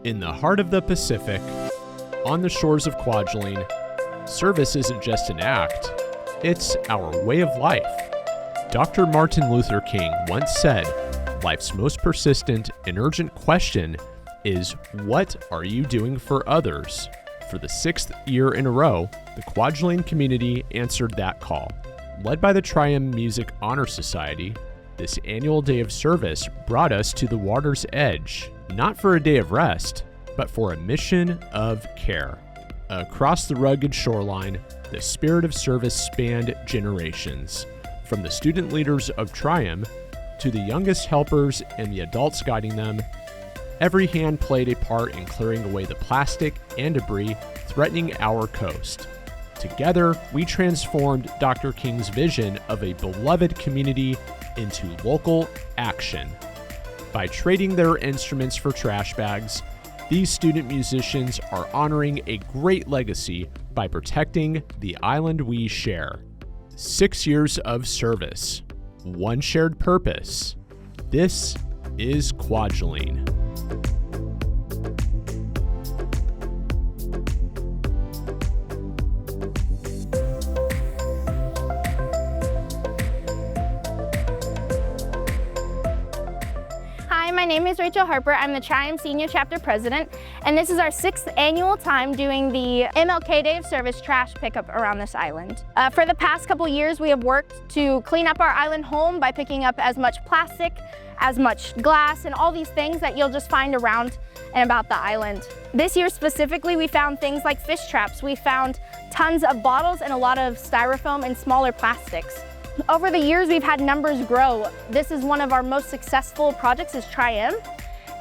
In the heart of the Pacific, on the shores of Kwajalein, service isn't just an act, it's our way of life. Dr. Martin Luther King once said, life's most persistent and urgent question is, what are you doing for others? For the 6th year in a row, the Kwajalein community answered that call. Led by the Trium Music Honor Society, this annual day of service brought us to the water's edge, not for a day of rest, but for a mission of care. Across the rugged shoreline, the spirit of service spanned generations, from the student leaders of Trium to the youngest helpers and the adults guiding them. Every hand played a part in clearing away the plastic and debris threatening our coast. Together, we transformed Dr. King's vision of a beloved community into local action. By trading their instruments for trash bags, these student musicians are honoring a great legacy by protecting the island we share. 6 years of service, one shared purpose. This is Kwajalein. Hi, my name is Rachel Harper. I'm the Trium Senior Chapter President, and this is our 6th annual time doing the MLK Day of Service trash pickup around this island. For the past couple years, we have worked to clean up our island home by picking up as much plastic, as much glass, and all these things that you'll just find around and about the island. This year specifically, we found things like fish traps. We found tons of bottles and a lot of styrofoam and smaller plastics. Over the years, we've had numbers grow. This is one of our most successful projects is Trium,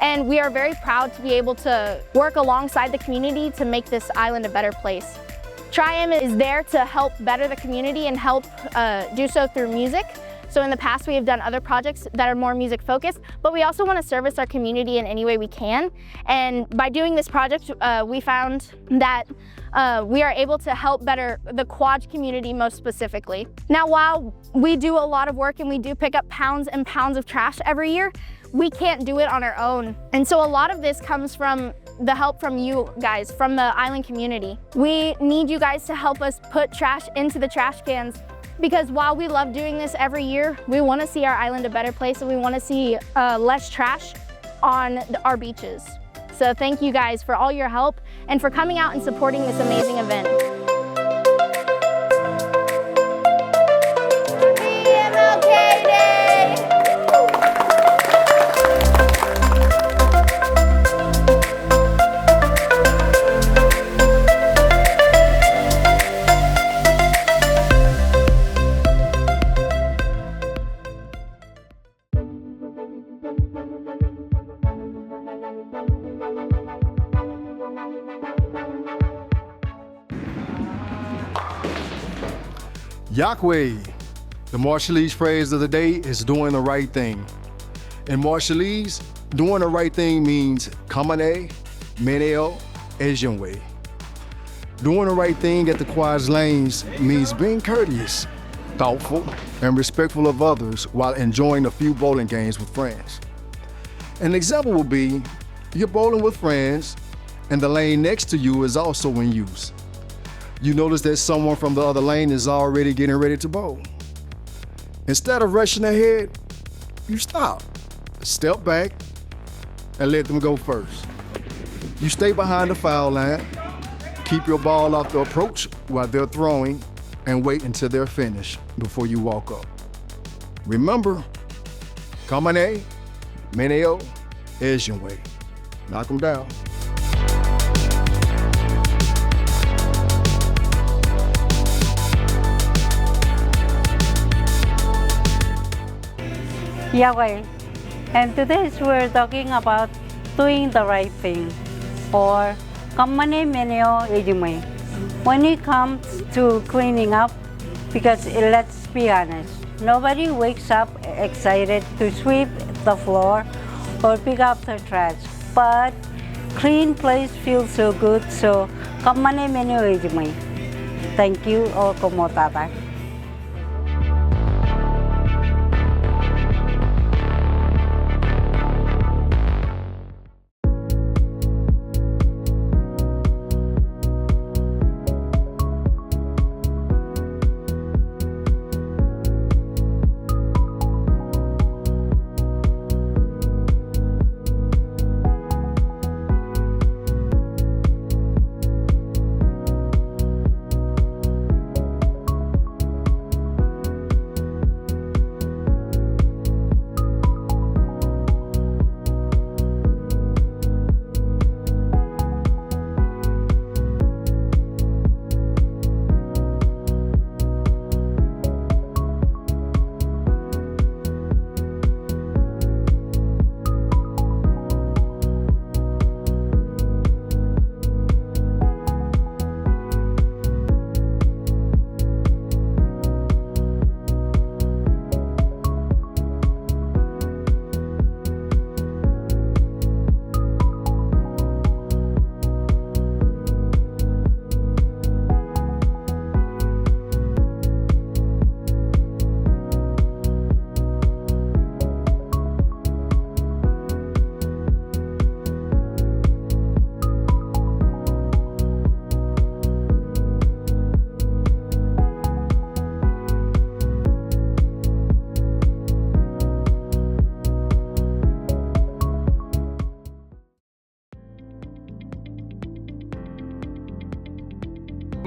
and we are very proud to be able to work alongside the community to make this island a better place. Trium is there to help better the community and help do so through music. So in the past, we have done other projects that are more music focused, but we also want to service our community in any way we can. And by doing this project, we found that we are able to help better the Kwaj community most specifically. Now, while we do a lot of work and we do pick up pounds and pounds of trash every year, we can't do it on our own. And so a lot of this comes from the help from you guys, from the island community. We need you guys to help us put trash into the trash cans, because while we love doing this every year, we want to see our island a better place, and we want to see less trash on our beaches. So thank you guys for all your help and for coming out and supporting this amazing event. Happy MLK Day! Yacht, the Marshallese phrase of the day is doing the right thing. In Marshallese, doing the right thing means Kommane Men Eo Ejimwe. Doing the right thing at the Kwajalein means being courteous, thoughtful, and respectful of others while enjoying a few bowling games with friends. An example would be, you're bowling with friends and the lane next to you is also in use. You notice that someone from the other lane is already getting ready to bowl. Instead of rushing ahead, you stop, step back, and let them go first. You stay behind the foul line, keep your ball off the approach while they're throwing, and wait until they're finished before you walk up. Remember, Kommane Men Eo Ejimwe. Knock them down. Yahweh, and today we're talking about doing the right thing, or Kommane Men Eo Ejimwe. When it comes to cleaning up, because let's be honest, nobody wakes up excited to sweep the floor or pick up the trash, but clean place feels so good, so Kommane Men Eo Ejimwe. Thank you, o komotata.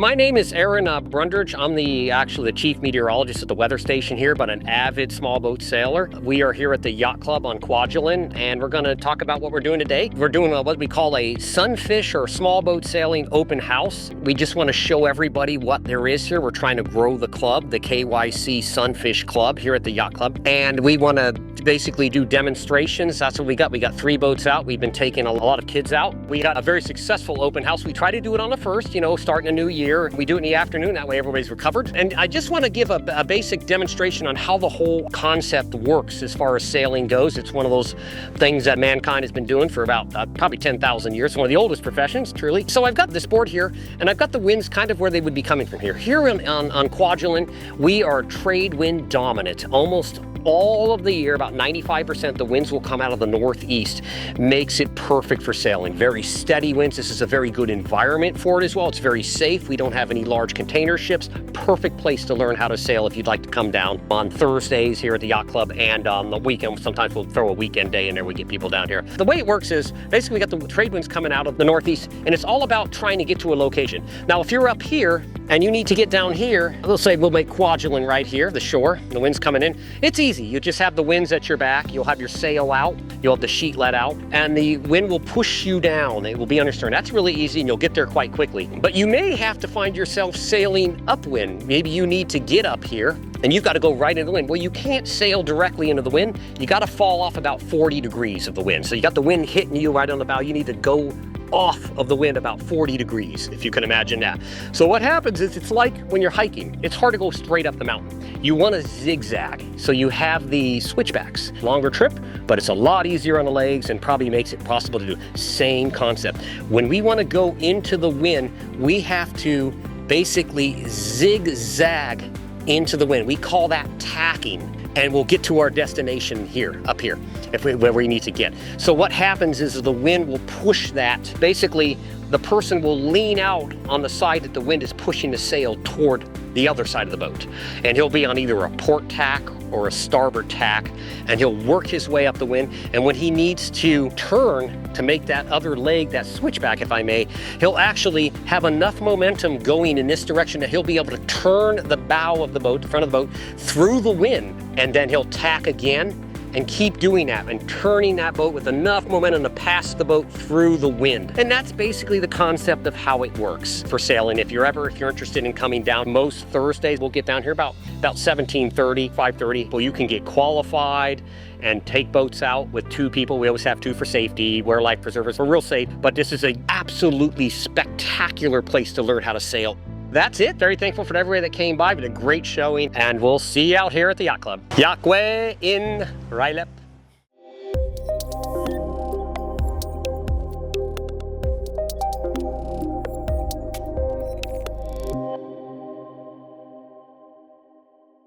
My name is Aaron Brundridge. I'm actually the chief meteorologist at the weather station here, but an avid small boat sailor. We are here at the Yacht Club on Kwajalein, and we're going to talk about what we're doing today. We're doing what we call a Sunfish or small boat sailing open house. We just want to show everybody what there is here. We're trying to grow the club, the KYC Sunfish Club here at the Yacht Club, and we want to basically do demonstrations. That's what we got. We got 3 boats out. We've been taking a lot of kids out. We got a very successful open house. We try to do it on the first, starting a new year. We do it in the afternoon, that way everybody's recovered. And I just want to give a basic demonstration on how the whole concept works as far as sailing goes. It's one of those things that mankind has been doing for about probably 10,000 years. It's one of the oldest professions, truly. So I've got this board here, and I've got the winds kind of where they would be coming from here. Here on Kwajalein, we are trade wind dominant. Almost all of the year, about 95%, the winds will come out of the northeast. Makes it perfect for sailing. Very steady winds. This is a very good environment for it as well. It's very safe. We don't have any large container ships. Perfect place to learn how to sail if you'd like to come down on Thursdays here at the Yacht Club, and on the weekend, sometimes we'll throw a weekend day in there. We get people down here. The way it works is basically we got the trade winds coming out of the northeast, and it's all about trying to get to a location. Now, if you're up here and you need to get down here, let's say we'll make Kwajalein right here, the shore, the wind's coming in. It's easy. You just have the winds at your back. You'll have your sail out. You'll have the sheet let out, and the wind will push you down. It will be on your stern. That's really easy, and you'll get there quite quickly. But you may have to find yourself sailing upwind. Maybe you need to get up here, and you've got to go right into the wind. Well, you can't sail directly into the wind. You got to fall off about 40 degrees of the wind. So you got the wind hitting you right on the bow. You need to go off of the wind about 40 degrees, if you can imagine that. So what happens is, it's like when you're hiking. It's hard to go straight up the mountain. You want to zigzag. So you have the switchbacks. Longer trip, but it's a lot easier on the legs and probably makes it possible to do. Same concept. When we want to go into the wind, we have to basically zigzag into the wind. We call that tacking, and we'll get to our destination here, up here, where we need to get. So what happens is the wind will push that. Basically, the person will lean out on the side that the wind is pushing the sail toward the other side of the boat. And he'll be on either a port tack or a starboard tack, and he'll work his way up the wind. And when he needs to turn to make that other leg, that switchback, if I may, he'll actually have enough momentum going in this direction that he'll be able to turn the bow of the boat, the front of the boat, through the wind, and then he'll tack again and keep doing that and turning that boat with enough momentum to pass the boat through the wind. And that's basically the concept of how it works for sailing. If you're interested in coming down, most Thursdays we'll get down here about 17:30, 5:30. Well, you can get qualified and take boats out with 2 people. We always have 2 for safety, wear life preservers. We're real safe, but this is an absolutely spectacular place to learn how to sail. That's it. Very thankful for everybody that came by. It was a great showing, and we'll see you out here at the Yacht Club. Kwaj in Rilep.